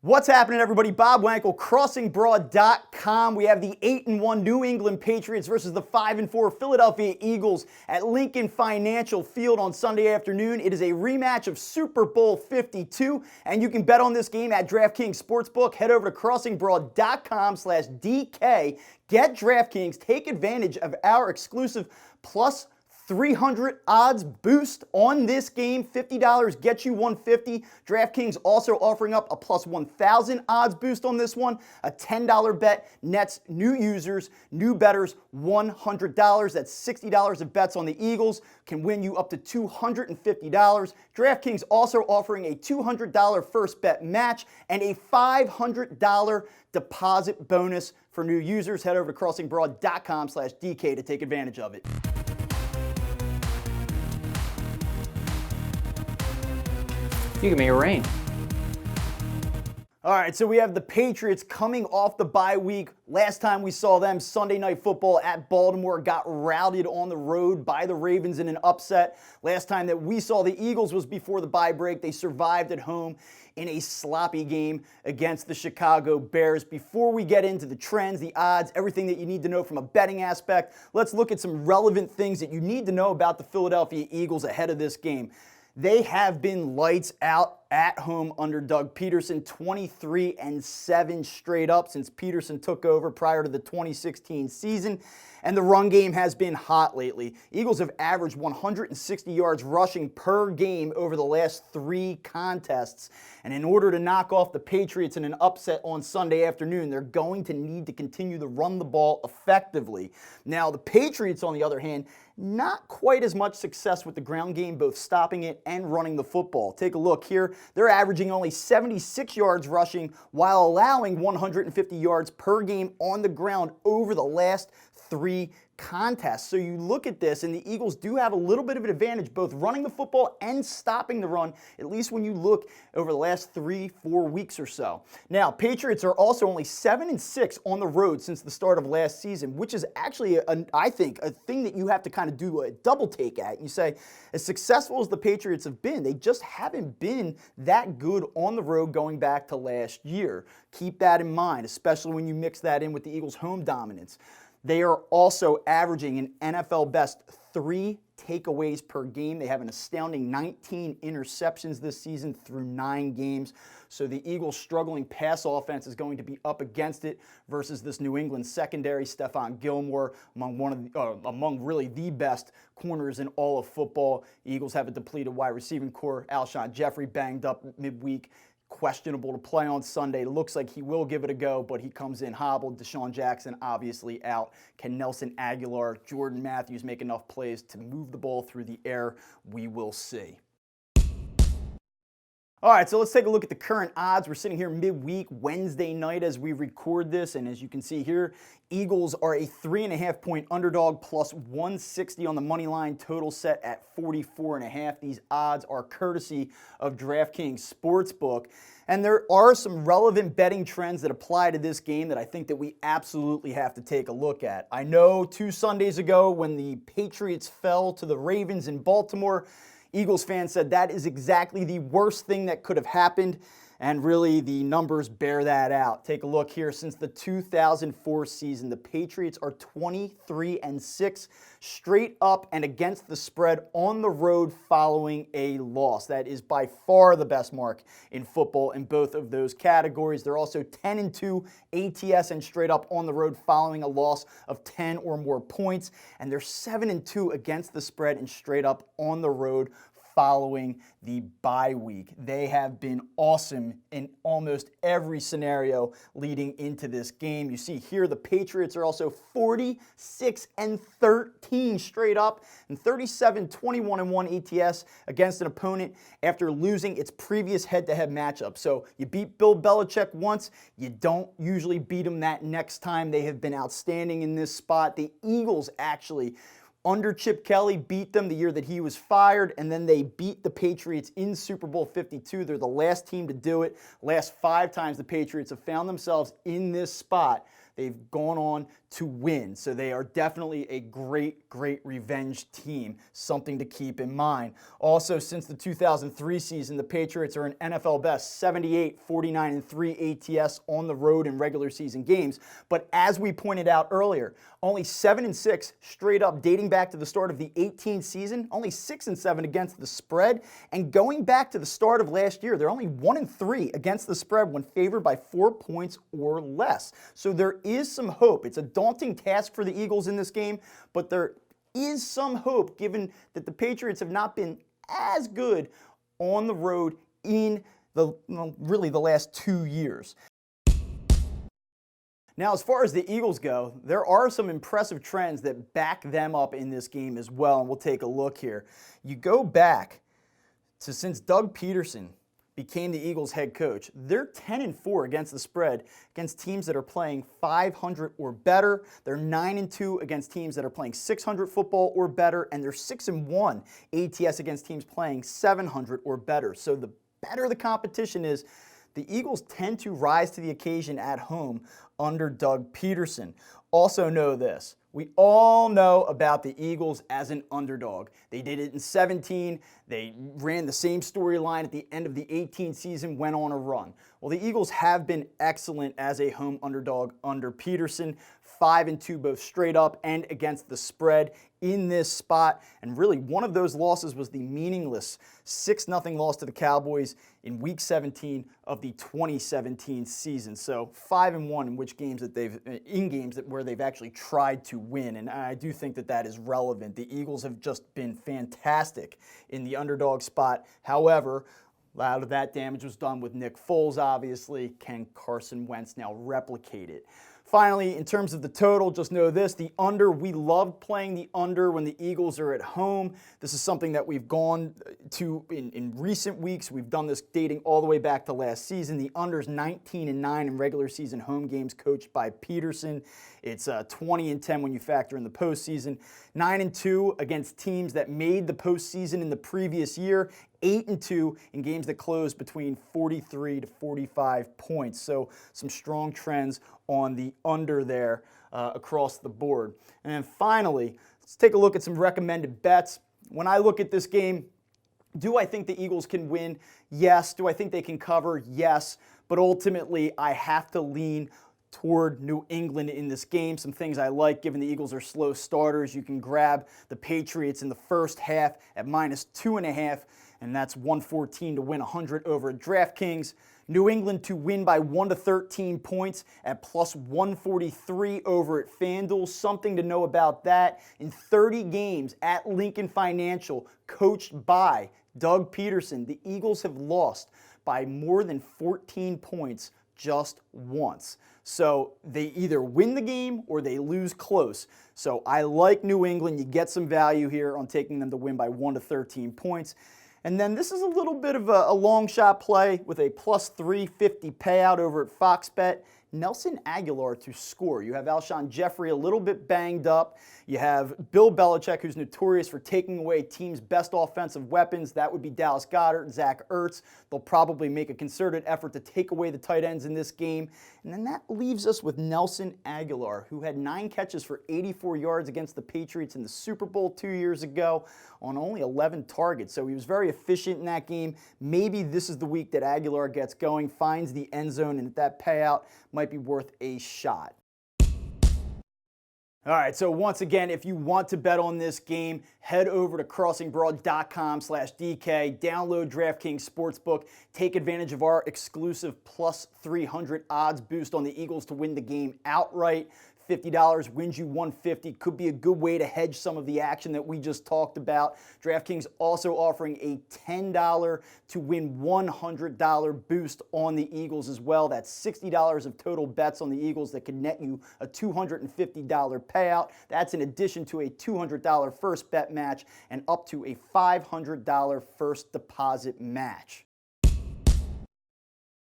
What's happening, everybody? Bob Wankel, CrossingBroad.com. We have the 8-1 New England Patriots versus the 5-4 Philadelphia Eagles at Lincoln Financial Field on Sunday afternoon. It is a rematch of Super Bowl 52, and you can bet on this game at DraftKings Sportsbook. Head over to CrossingBroad.com/DK. Get DraftKings. Take advantage of our exclusive plus 300 odds boost on this game. $50 gets you $150. DraftKings also offering up a plus 1,000 odds boost on this one. A $10 bet nets new users, new bettors $100. That's $60 of bets on the Eagles can win you up to $250. DraftKings also offering a $200 first bet match and a $500 deposit bonus for new users. Head over to CrossingBroad.com/DK to take advantage of it. You can make it rain. All right, so we have the Patriots coming off the bye week. Last time we saw them, Sunday Night Football at Baltimore, got routed on the road by the Ravens in an upset. Last time that we saw the Eagles was before the bye break. They survived at home in a sloppy game against the Chicago Bears. Before we get into the trends, the odds, everything that you need to know from a betting aspect, let's look at some relevant things that you need to know about the Philadelphia Eagles ahead of this game. They have been lights out at home under Doug Peterson, 23-7 straight up since Peterson took over prior to the 2016 season. And the run game has been hot lately. Eagles have averaged 160 yards rushing per game over the last 3 contests. And in order to knock off the Patriots in an upset on Sunday afternoon, they're going to need to continue to run the ball effectively. Now, the Patriots, on the other hand, not quite as much success with the ground game, both stopping it and running the football. Take a look here. They're averaging only 76 yards rushing while allowing 150 yards per game on the ground over the last 3 contests. So you look at this, and the Eagles do have a little bit of an advantage, both running the football and stopping the run, at least when you look over the last 3-4 weeks or so. Now, Patriots are also only 7-6 on the road since the start of last season, which is actually, I think, a thing that you have to kind of do a double take at. You say, as successful as the Patriots have been, they just haven't been that good on the road going back to last year. Keep that in mind, especially when you mix that in with the Eagles' home dominance. They are also averaging an NFL best 3 takeaways per game. They have an astounding 19 interceptions this season through 9 games. So the Eagles' struggling pass offense is going to be up against it versus this New England secondary. Stephon Gilmore, among really the best corners in all of football. The Eagles have a depleted wide receiving core. Alshon Jeffrey banged up midweek. Questionable to play on Sunday. Looks like he will give it a go, but he comes in hobbled. Deshaun Jackson obviously out. Can Nelson Aguilar, Jordan Matthews make enough plays to move the ball through the air? We will see. All right, so let's take a look at the current odds. We're sitting here midweek, Wednesday night as we record this, and as you can see here, Eagles are a 3.5-point underdog plus 160 on the money line, total set at 44.5. These odds are courtesy of DraftKings Sportsbook. And there are some relevant betting trends that apply to this game that I think that we absolutely have to take a look at. I know 2 Sundays ago when the Patriots fell to the Ravens in Baltimore, Eagles fans said that is exactly the worst thing that could have happened, and really the numbers bear that out. Take a look here. Since the 2004 season, the Patriots are 23-6 straight up and against the spread on the road following a loss. That is by far the best mark in football in both of those categories. They're also 10-2 ATS and straight up on the road following a loss of 10 or more points, and they're 7-2 against the spread and straight up on the road following the bye week. They have been awesome in almost every scenario leading into this game. You see here the Patriots are also 46-13 straight up and 37-21-1 ATS against an opponent after losing its previous head-to-head matchup. So you beat Bill Belichick once, you don't usually beat him that next time. They have been outstanding in this spot. The Eagles actually under Chip Kelly beat them the year that he was fired, and then they beat the Patriots in Super Bowl 52. They're the last team to do it. Last 5 times the Patriots have found themselves in this spot, they've gone on to win. So they are definitely a great, great revenge team, something to keep in mind. Also, since the 2003 season, the Patriots are an NFL best 78, 49, and 3 ATS on the road in regular season games. But as we pointed out earlier, only 7-6 straight up dating back to the start of the 18 season, only 6-7 against the spread. And going back to the start of last year, they're only 1-3 against the spread when favored by 4 points or less. So there is some hope. It's a daunting task for the Eagles in this game, but there is some hope given that the Patriots have not been as good on the road in really the last 2 years. Now, as far as the Eagles go, there are some impressive trends that back them up in this game as well, and we'll take a look here. You go back to since Doug Peterson became the Eagles head coach, they're 10-4 against the spread against teams that are playing 500 or better. They're 9-2 against teams that are playing 600 football or better, and they're 6-1 ATS against teams playing 700 or better. So the better the competition is, the Eagles tend to rise to the occasion at home under Doug Peterson. Also know this, we all know about the Eagles as an underdog. They did it in 17, they ran the same storyline at the end of the 18 season, went on a run. Well, the Eagles have been excellent as a home underdog under Peterson, 5-2 both straight up and against the spread in this spot. And really one of those losses was the meaningless 6-0 loss to the Cowboys in week 17 of the 2017 season. So 5-1 in games where they've actually tried to win. And I do think that that is relevant. The Eagles have just been fantastic in the underdog spot. However, a lot of that damage was done with Nick Foles, obviously. Can Carson Wentz now replicate it? Finally, in terms of the total, just know this, the under, we love playing the under when the Eagles are at home. This is something that we've gone to in recent weeks. We've done this dating all the way back to last season. The under's 19-9 in regular season home games coached by Peterson. It's 20-10 when you factor in the postseason. 9-2 against teams that made the postseason in the previous year. 8-2 in games that closed between 43 to 45 points. So some strong trends on the under there across the board. And then finally, let's take a look at some recommended bets. When I look at this game, do I think the Eagles can win? Yes. Do I think they can cover? Yes. But ultimately, I have to lean toward New England in this game. Some things I like, given the Eagles are slow starters. You can grab the Patriots in the first half at -2.5, and that's 114 to win 100 over at DraftKings. New England to win by 1 to 13 points at +143 over at FanDuel. Something to know about that. In 30 games at Lincoln Financial, coached by Doug Peterson, the Eagles have lost by more than 14 points just once. So they either win the game or they lose close. So I like New England. You get some value here on taking them to win by 1 to 13 points. And then this is a little bit of a long shot play with a +350 payout over at Fox Bet. Nelson Aguilar to score. You have Alshon Jeffrey a little bit banged up. You have Bill Belichick, who's notorious for taking away teams' best offensive weapons. That would be Dallas Goedert, Zach Ertz. They'll probably make a concerted effort to take away the tight ends in this game. And then that leaves us with Nelson Aguilar, who had 9 catches for 84 yards against the Patriots in the Super Bowl 2 years ago on only 11 targets. So he was very efficient in that game. Maybe this is the week that Aguilar gets going, finds the end zone, and that payout might be worth a shot. All right, so once again, if you want to bet on this game, head over to crossingbroad.com/DK, download DraftKings Sportsbook, take advantage of our exclusive +300 odds boost on the Eagles to win the game outright. $50 wins you $150. Could be a good way to hedge some of the action that we just talked about. DraftKings also offering a $10 to win $100 boost on the Eagles as well. That's $60 of total bets on the Eagles that can net you a $250 payout. That's in addition to a $200 first bet match and up to a $500 first deposit match.